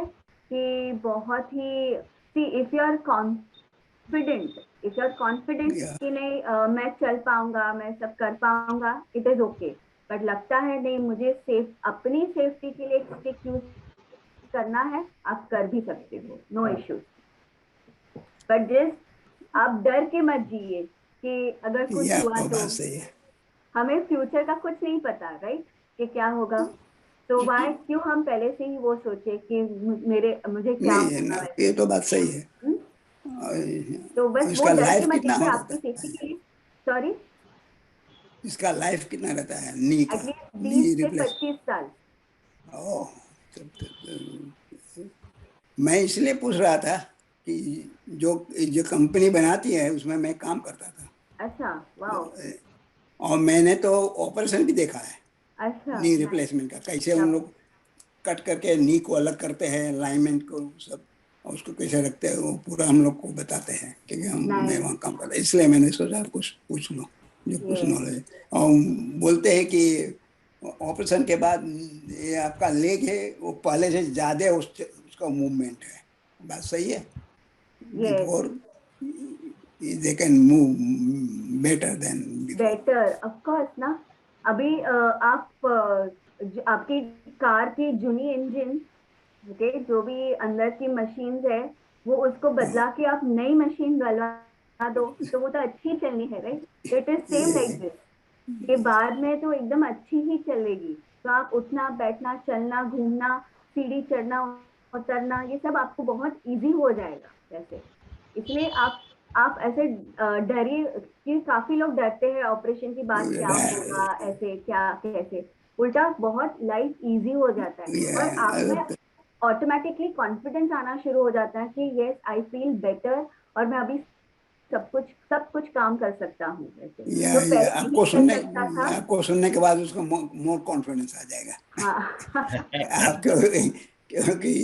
कि बहुत ही see if you are confident, if you are confident या कि नहीं मैं चल पाऊंगा, मैं सब कर पाऊंगा, इट इज ओके। बट लगता है नहीं मुझे सेफ अपनी सेफ्टी के लिए स्टिक यूज करना है, आप कर भी सकते हो, नो इश्यूज। बट जिस आप डर के मत जिए कि अगर कुछ ये हुआ आपका तो। बात सही है। हमें फ्यूचर का कुछ नहीं पता, राइट, कि क्या होगा। तो वाई क्यों हम पहले से ही वो सोचे कि मुझे क्या नहीं होगा ना, वैसे। ये तो बात सही है। हम्म? तो बस और वो इसका डर के लाइफ मत कितना जाइए, हो जाता आपकी है? सेफ्टी के लिए। सॉरी। इसका लाइफ कितना रहता है नी का? एटलीस्ट नी 20 से रिप्लेस। 25 साल। ओह, मैं इसलिए पूछ रहा था कि जो जो कंपनी बनाती है उसमें मैं काम करता था, अच्छा, वाओ। और मैंने तो ऑपरेशन भी देखा है अच्छा, नी nice. रिप्लेसमेंट का। कैसे उन तब लोग कट करके नी को अलग करते हैं, अलाइनमेंट को सब, और उसको कैसे रखते हैं, वो पूरा हम लोग को बताते हैं, क्योंकि मैं नाइस। वहाँ काम करता, इसलिए मैंने सोचा कुछ पूछ लूँ जो कुछ ये नॉलेज। और बोलते हैं कि ऑपरेशन के बाद ये आपका लेग है वो पहले से ज्यादा उसका मूवमेंट है। बात सही है? ये before they can move better than before. Better of course ना। अभी आप आपकी कार की जूनी इंजन, ओके, जो भी अंदर की मशीन्स है, वो उसको बदला के आप नई मशीन डलवा दो तो वो तो अच्छी चलनी है, right. It is same like this. ये बाद में तो एकदम अच्छी ही चलेगी। तो आप उठना बैठना चलना घूमना सीढ़ी चढ़ना उतरना ये सब आपको बहुत इजी हो जाएगा वैसे। इसलिए आप ऐसे डरिए कि काफी लोग डरते हैं ऑपरेशन की बात, क्या होगा ऐसे क्या कैसे। उल्टा बहुत लाइफ इजी हो जाता है और आप में ऑटोमेटिकली कॉन्फिडेंस आना शुरू हो जाता है कि यस आई फील बेटर और मैं अभी सब कुछ काम कर सकता हूँ वैसे, जो या पहले नहीं कर सकता था। आपको सुनने के बाद उसको मोर कॉन्फिडेंस आ जाएगा। हाँ। आपको, क्योंकि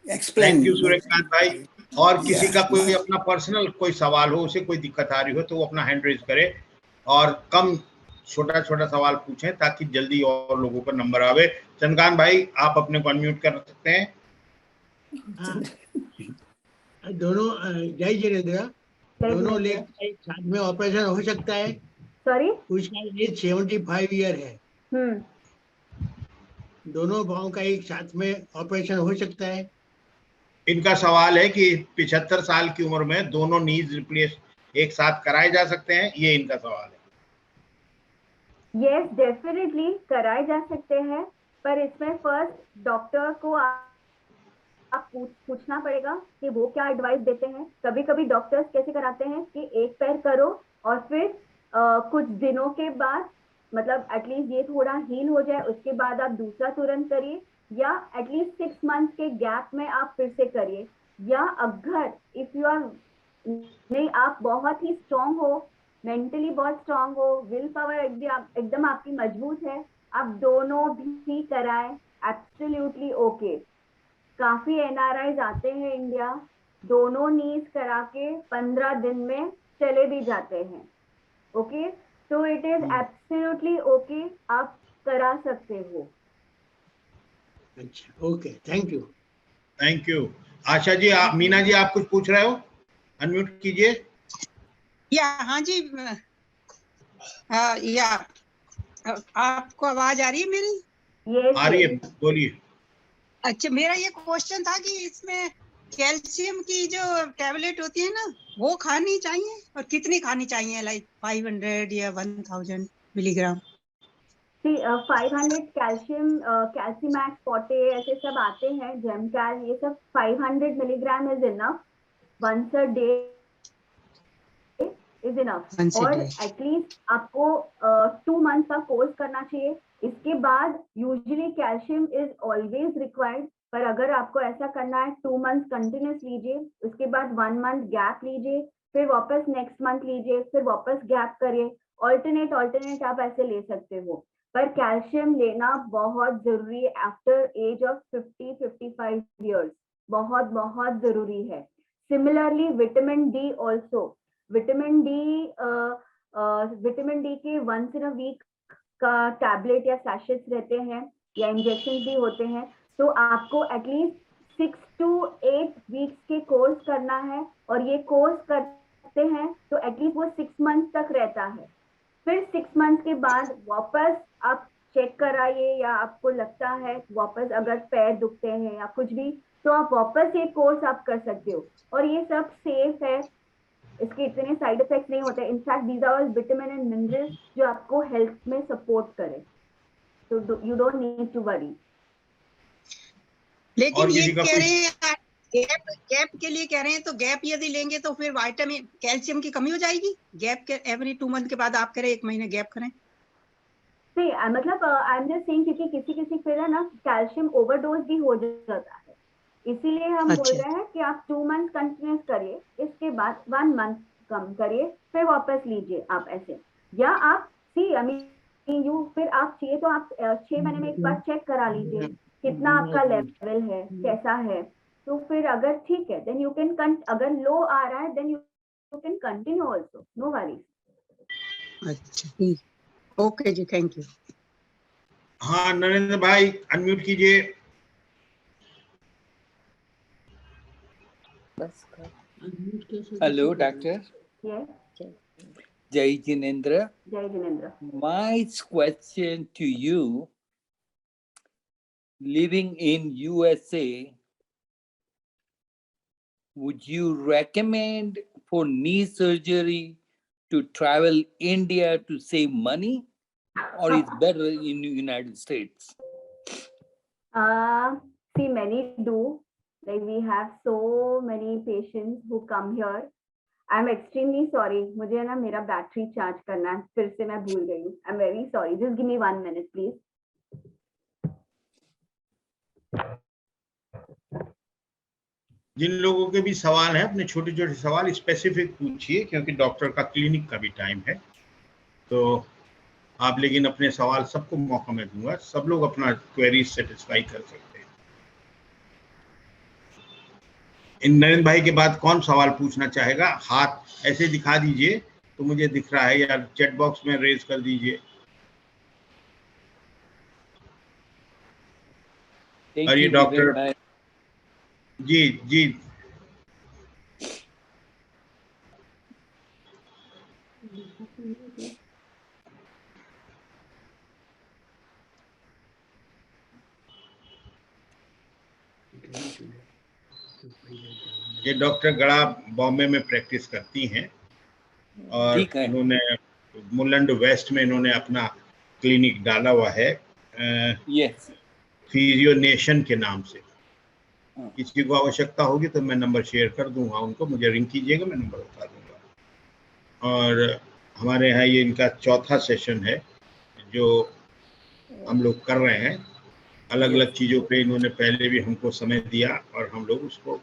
एक्सप्लेन। थैंक यू सूर्यकांत भाई। और या किसी का कोई अपना पर्सनल कोई सवाल हो, उसे कोई दिक्कत आ रही हो तो वो अपना हैंड रेज करे और कम छोटा छोटा सवाल पूछें ताकि जल्दी और लोगों का नंबर आवे। चंद्रकांत भाई आप अपने को अनम्यूट कर सकते हैं। हाँ, दोनों जय जिनेन्द्र, दोनों लेग का एक साथ में ऑपरेशन हो सकता है? सॉरी। उसका एज 75 ईयर है। हम्म। दोनों पाँव का एक साथ में ऑपरेशन हो सकता है? इनका सवाल है कि 75 साल की उम्र में दोनों नीज रिप्लेस एक साथ कराए जा सकते हैं, ये इनका सवाल है। यस, डेफिनेटली कराए जा सकते हैं, पर इसमें फर्स्ट डॉक्टर को आप पूछना पड़ेगा कि वो क्या एडवाइस देते हैं। कभी कभी डॉक्टर्स कैसे कराते हैं कि एक पैर करो और फिर कुछ दिनों के बाद, मतलब एटलीस्ट ये थोड़ा हील हो जाए उसके बाद आप दूसरा तुरंत करिए, या एटलीस्ट 6 मंथ के गैप में आप फिर से करिए। या अगर इफ यू आर नहीं, आप बहुत ही स्ट्रांग हो, मेंटली बहुत स्ट्रांग हो, विल पावर एकदम आपकी मजबूत है, आप दोनों भी कराएं, एब्सोल्युटली ओके। काफी एनआरआईज आते हैं इंडिया, दोनों नीज करा के 15 दिन में चले भी जाते हैं। ओके, तो इट इज एब्सोल्युटली ओके, आप करा सकते हो। अच्छा, okay, thank you. Thank you. Asha ji, आप मीना जी आप कुछ पूछ रहे हो, अनम्यूट कीजिए। हाँ जी। या आपको आवाज आ रही है मेरी? यस आ रही है, यस। बोलिए। अच्छा, मेरा ये क्वेश्चन था कि इसमें कैल्शियम की जो टैबलेट होती है ना, वो खानी चाहिए और कितनी खानी चाहिए, लाइक 500 या 1000 मिलीग्राम? 500 कैल्शियम, कैल्सीमैक्स 40 ऐसे सब आते हैं, जेमकैल, ये सब 500 milligram is enough once a day, is enough. Once a और day. एटलीस्ट आपको 2 मंथ का कोर्स करना चाहिए। इसके बाद usually calcium is always required, पर अगर आपको ऐसा करना है 2 मंथ कंटिन्यूस लीजिए, उसके बाद 1 मंथ गैप लीजिए, फिर वापस नेक्स्ट मंथ लीजिए, फिर वापस गैप करिए, ऑल्टरनेट आप ऐसे ले सकते हो। पर कैल्शियम लेना बहुत जरूरी है आफ्टर एज ऑफ 50-55 ईयर्स, बहुत बहुत जरूरी है। Similarly vitamin D also, vitamin D के वंस इन अ वीक का टैबलेट या सैशेट्स रहते हैं या इंजेक्शन भी होते हैं, तो आपको एटलीस्ट 6 to 8 वीक्स के कोर्स करना है, और ये कोर्स करते हैं तो एटलीस्ट वो 6 मंथ तक रहता है। फिर 6 मंथ के बाद वापस आप चेक कराइए, या आपको लगता है वापस अगर पैर दुखते हैं या कुछ भी, तो आप वापस ये कोर्स आप कर सकते हो। और ये सब सेफ है, इसके इतने साइड इफेक्ट्स नहीं होते. In fact these are all vitamin and minerals जो आपको हेल्थ में सपोर्ट करे. तो you don't need to worry. लेकिन और ये किसी का कह कोई रहे हैं गैप के लिए कह रहे हैं, तो गैप यदि लेंगे तो फिर विटामिन कैल्शियम की कमी हो जाएगी. गैप के एवरी 2 मंथ के बाद आप करें, 1 महीने गैप करें. नहीं, मतलब आई एम जस्ट सेइंग क्योंकि किसी फिर है ना कैल्शियम ओवरडोज भी हो जाता है, इसीलिए हम बोल अच्छा. रहे हैं कि आप 2 मंथ कंटिन्यूस करिए, इसके बाद 1 मंथ कम करिए, फिर वापस लीजिए आप ऐसे. या आप सी आई मीन यू फिर आप चाहिए तो आप 6 महीने में एक बार चेक करा लीजिए कितना आपका लेवल है, कैसा है. तो फिर अगर ठीक है देन यू कैन, अगर लो आ रहा है then you can continue also, no worries. अच्छा, ओके जी, थैंक यू. हाँ नरेंद्र भाई अनम्यूट कीजिए. Hello, Doctor. Yes, Jai Jinendra. Jai Jinendra. My question to you, living in USA, would you recommend for knee surgery to travel India to save money, or is better in the United States? See, many do. Like we have so many patients who come here. I'm extremely sorry. मुझे ना मेरा battery charge करना है, फिर से मैं भूल गई हूँ. I'm very sorry. Just give me 1 minute, please. जिन लोगों के भी सवाल हैं अपने छोटे छोटे सवाल स्पेसिफिक पूछिए, क्योंकि डॉक्टर का क्लिनिक का भी टाइम है. तो आप लेकिन अपने सवाल सबको मौका मैं दूंगा, सब लोग अपना क्वेरी सेटिस्फाई कर सकते हैं. इन नरेंद्र भाई के बाद कौन सवाल पूछना चाहेगा? हाथ ऐसे दिखा दीजिए तो मुझे दिख रहा है, या चैट बॉक्स में रेज कर दीजिए. और ये डॉक्टर जी जी ये डॉक्टर गड़ा बॉम्बे में प्रैक्टिस करती हैं और इन्होंने मुलंड वेस्ट में इन्होंने अपना क्लिनिक डाला हुआ है, Yes. फिजियो नेशन के नाम से. किसी को आवश्यकता होगी तो मैं नंबर शेयर कर दूंगा उनको, मुझे रिंग कीजिएगा, मैं नंबर बता दूंगा. और हमारे यहाँ ये इनका चौथा सेशन है जो हम लोग कर रहे हैं. अलग अलग चीज़ों पे इन्होंने पहले भी हमको समय दिया और हम लोग उसको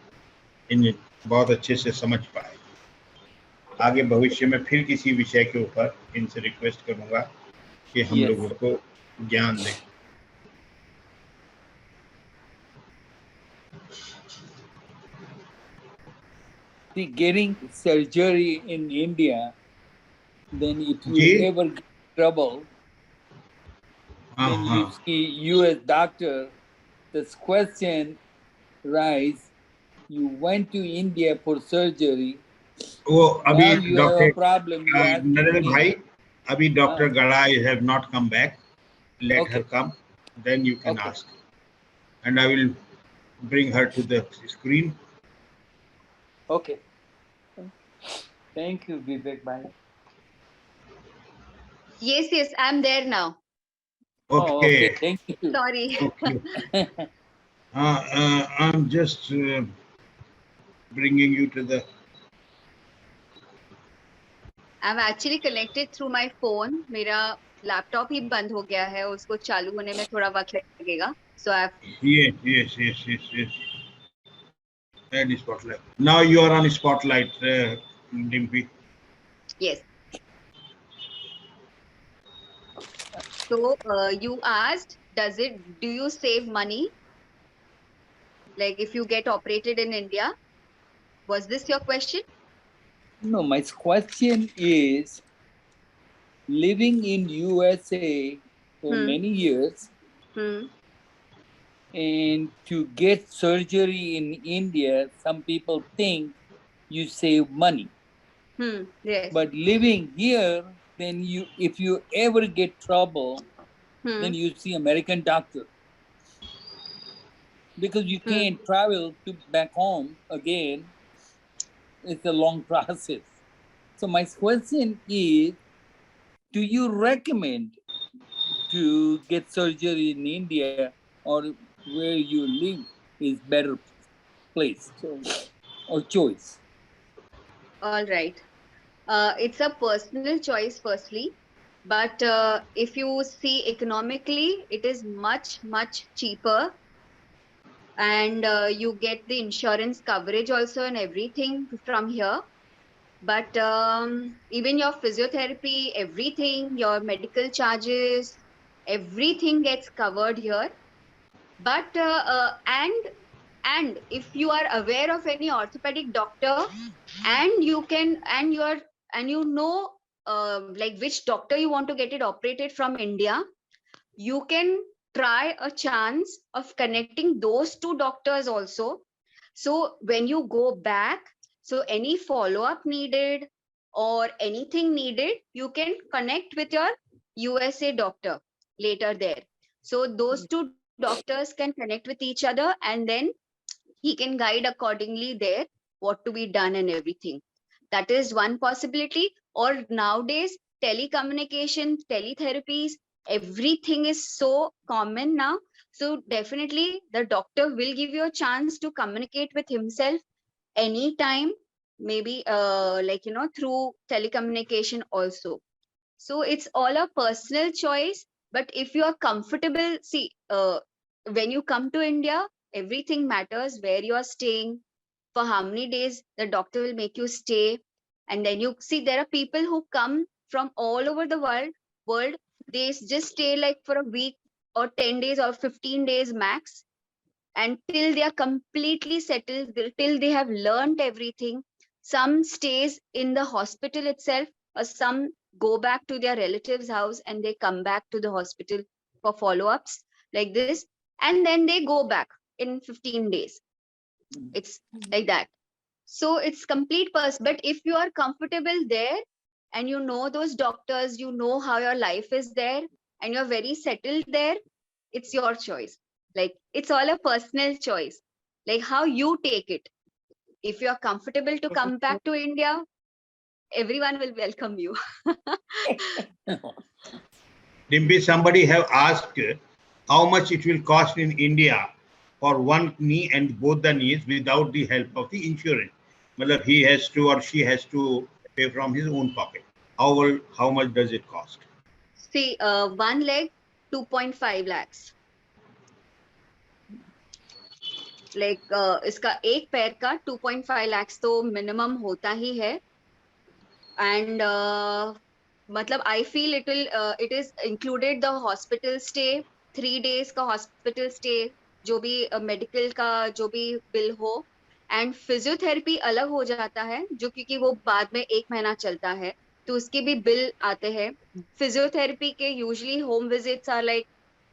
इन बहुत अच्छे से समझ पाए. आगे भविष्य में फिर किसी विषय के ऊपर इनसे रिक्वेस्ट करूंगा कि हम लोगों को ज्ञान दें. See, getting surgery in India, then if you ji. ever get trouble, then you see US doctor, this question rise, you went to India for surgery. वो अभी Now you have a problem. You ask Narendra me. भाई अभी doctor गड़ा have not come back. Let her come, then you can ask, and I will bring her to the screen. Okay. Thank you, Vivek bhai. Yes, I'm there now. Okay. Thank you. Sorry. Okay. I'm just bringing you to the. I'm actually connected through my phone. मेरा laptop ही बंद हो गया है, उसको चालू होने में थोड़ा वक्त लगेगा. So I've. Yes. That is Spotlight. Now you are on Spotlight, Dimpy. Yes. So you asked, do you save money? Like if you get operated in India? Was this your question? No, my question is, living in USA for many years, and to get surgery in India, some people think you save money. Yes. But living here, then if you ever get trouble, then you see American doctor. Because you can't travel back home again. It's a long process. So my question is, do you recommend to get surgery in India, or where you live is better place or choice? All right. It's a personal choice, firstly. But if you see economically, it is much, much cheaper. And you get the insurance coverage also and everything from here. But even your physiotherapy, everything, your medical charges, everything gets covered here. But and if you are aware of any orthopedic doctor, and you can and you know like which doctor you want to get it operated from India, you can try a chance of connecting those two doctors also. So when you go back, so any follow up needed or anything needed, you can connect with your USA doctor later there. So those two doctors can connect with each other, and then he can guide accordingly there what to be done and everything. That is one possibility. Or nowadays, telecommunication, teletherapies, everything is so common now. So definitely the doctor will give you a chance to communicate with himself anytime, maybe through telecommunication also. So it's all a personal choice. But if you are comfortable, see, when you come to India, everything matters: where you are staying, for how many days the doctor will make you stay. And then you see there are people who come from all over the world. They just stay like for a week or 10 days or 15 days max, and till they are completely settled, till they have learned everything. Some stays in the hospital itself, or some go back to their relatives house and they come back to the hospital for follow-ups like this, and then they go back in 15 days. It's like that. So it's complete but if you are comfortable there and you know those doctors, you know how your life is there, and you're very settled there, it's your choice. Like, it's all a personal choice, like how you take it. If you're comfortable to come back to India, everyone will welcome you. Dimpy, somebody have asked how much it will cost in India for one knee and both the knees without the help of the insurance. Matlab, he has to or she has to pay from his own pocket. How much does it cost? See, one leg, 2.5 lakhs. Like इसका एक पैर का 2.5 lakhs तो minimum होता ही है. And मतलब I feel it is included the hospital stay, 3 days का hospital stay, जो भी मेडिकल का जो भी बिल हो. एंड फिजियोथेरेपी अलग हो जाता है, जो क्योंकि वो बाद में 1 महीना चलता है, तो उसके भी बिल आते हैं. फिजियोथेरेपी के usually home visits are like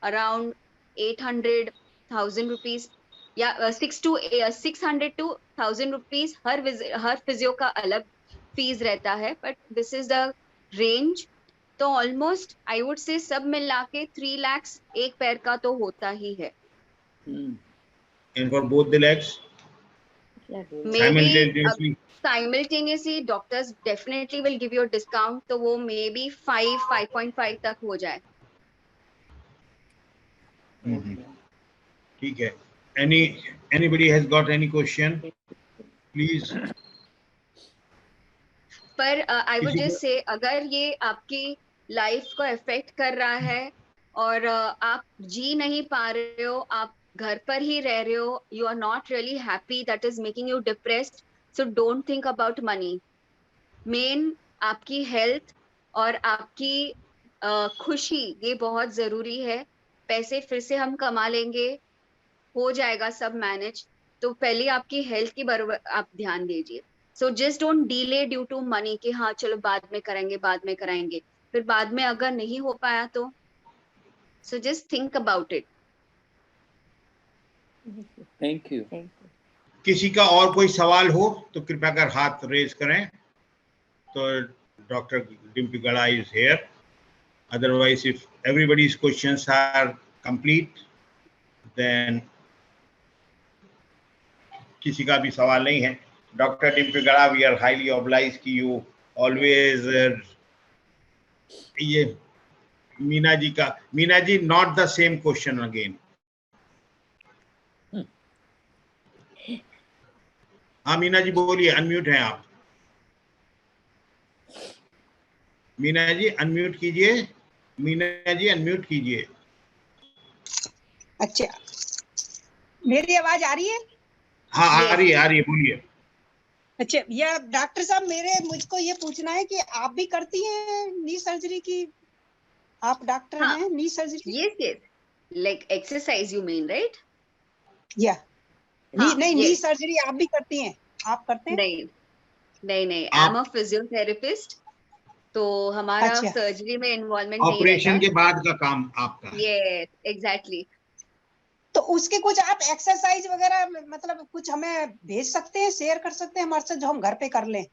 around 800,000 rupees या 600 to 1000 रुपीज. हर फिजियो का अलग फीस रहता है, but this is the range. तो ऑलमोस्ट आई वुड से सब मिला के 3 lakhs एक पैर का तो होता ही है. And for both the legs? Maybe simultaneously doctors definitely will give you a discount, तो वो maybe 5.5 तक हो जाए. ठीक है. Anybody has got any question? Please. पर I would just say, अगर ये आपकी लाइफ को अफेक्ट कर रहा है और आप जी नहीं पा रहे हो, आप घर पर ही रह रहे हो, you are not really happy, that is making you depressed, so don't think about money. Main आपकी हेल्थ और आपकी खुशी, ये बहुत जरूरी है. पैसे फिर से हम कमा लेंगे, हो जाएगा सब मैनेज. तो पहले आपकी हेल्थ की आप ध्यान दीजिए. So just don't delay due to money कि हाँ चलो बाद में कराएंगे, फिर बाद में अगर नहीं हो पाया तो. So just think about it. Thank you. किसी का और कोई सवाल हो तो कृपया कर हाथ रेज करें. तो डॉक्टर डिम्पी गड़ा is here. Otherwise, if everybody's questions are complete, then किसी का भी सवाल नहीं है. Dr. Dimpy Gada, we are highly obliged to you always ये मीना जी का, Meena ji not the same question again. हाँ मीना जी बोलिए, अनम्यूट हैं आप। मीना जी अनम्यूट कीजिए, मीना जी अनम्यूट कीजिए। अच्छा, मेरी आवाज आ रही है? हाँ आ रही है, बोलिए। अच्छा, या डॉक्टर साहब मुझको ये पूछना है कि आप भी करती हैं नी सर्जरी की? आप डॉक्टर हाँ, हैं नी surgery? yes, like exercise you mean, right? या हाँ, नहीं, नी yes. सर्जरी आप भी करती हैं? आप करते हैं? नहीं, आई आप- एम अ फिजियोथेरेपिस्ट, तो हमारा अच्छा। सर्जरी में इन्वॉल्वमेंट नहीं ऑपरेशन रहता। के बाद का काम आपका है। ये एग्जैक्टली। तो उसके कुछ आप एक्सरसाइज वगैरह मतलब कुछ हमें भेज सकते हैं, शेयर कर सकते हैं हमारे साथ, जो हम घर पे कर लें?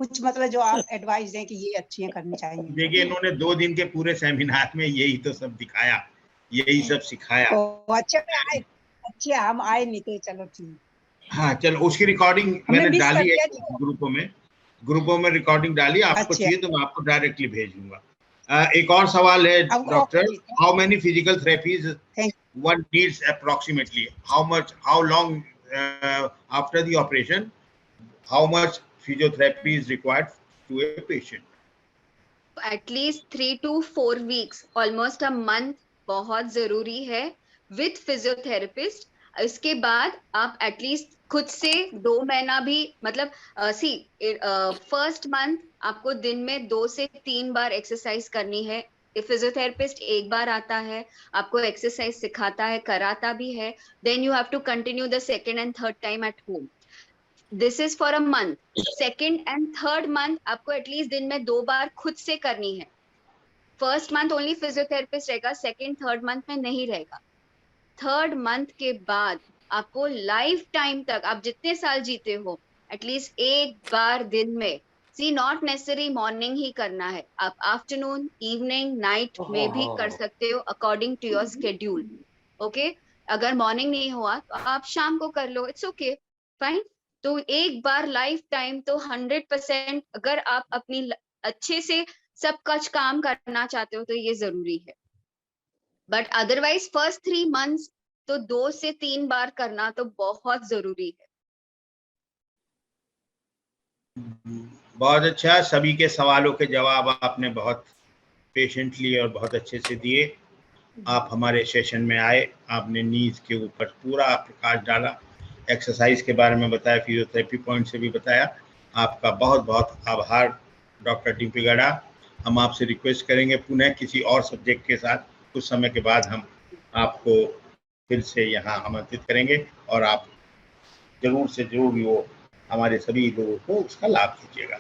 कुछ मतलब जो आप एडवाइस दें कि ये अच्छी करनी चाहिए। देखिए इन्होंने 2 दिन के पूरे सेमिनार में यही तो सब दिखाया, यही सब सिखाया। अच्छा, हम आए नहीं थे, चलो ठीक। हाँ चलो, उसकी रिकॉर्डिंग हमने मैंने मिस कर डाली है दिया जी। ग्रुपों में रिकॉर्डिंग डाली। आपको अच्छा। चाहिए तो मैं आपको डायरेक्टली भेज दूंगा। एक और सवाल है doctor, how many physical therapies one needs approximately? How long after the operation, how much physiotherapy is required to a patient? At least 3 to 4 weeks, almost a month बहुत जरूरी है विथ फिजियोथेरेपिस्ट। इसके बाद आप एटलीस्ट खुद से 2 महीना भी, मतलब फर्स्ट मंथ आपको दिन में 2 से 3 बार एक्सरसाइज करनी है। फिजियोथेरेपिस्ट एक बार आता है, आपको एक्सरसाइज सिखाता है, कराता भी है, then you have to continue the second and third time at home. This is for a month. Second and third month आपको एटलीस्ट दिन में 2 बार खुद से करनी है। फर्स्ट मंथ ओनली फिजियोथेरेपिस्ट रहेगा, सेकेंड थर्ड मंथ में नहीं रहेगा। थर्ड मंथ के बाद आपको लाइफ टाइम तक, आप जितने साल जीते हो, एटलीस्ट एक बार दिन में, नॉट नेसेसरी मॉर्निंग ही करना है, आप आफ्टरनून, इवनिंग, नाइट में भी कर सकते हो according to your schedule. Okay, अगर मॉर्निंग नहीं हुआ तो आप शाम को कर लो, इट्स ओके, फाइन। तो एक बार लाइफ टाइम तो 100%, अगर आप अपनी अच्छे से सब कुछ काम करना चाहते हो तो ये जरूरी है। बट अदरवाइज फर्स्ट 3 मंथ्स तो 2 से 3 बार करना तो बहुत जरूरी है। बहुत अच्छा, सभी के सवालों के जवाब आपने बहुत पेशेंटली और बहुत अच्छे से दिए। आप हमारे सेशन में आए, आपने नीज के ऊपर पूरा प्रकाश डाला, एक्सरसाइज के बारे में बताया, फिजियोथेरेपी पॉइंट से भी बताया। आपका बहुत बहुत आभार डॉक्टर डिम्पी गड़ा। हम आपसे रिक्वेस्ट करेंगे पुनः किसी और सब्जेक्ट के साथ कुछ समय के बाद हम आपको फिर से यहाँ आमंत्रित करेंगे, और आप जरूर से जरूर वो हमारे सभी लोगों को उसका लाभ दीजिएगा।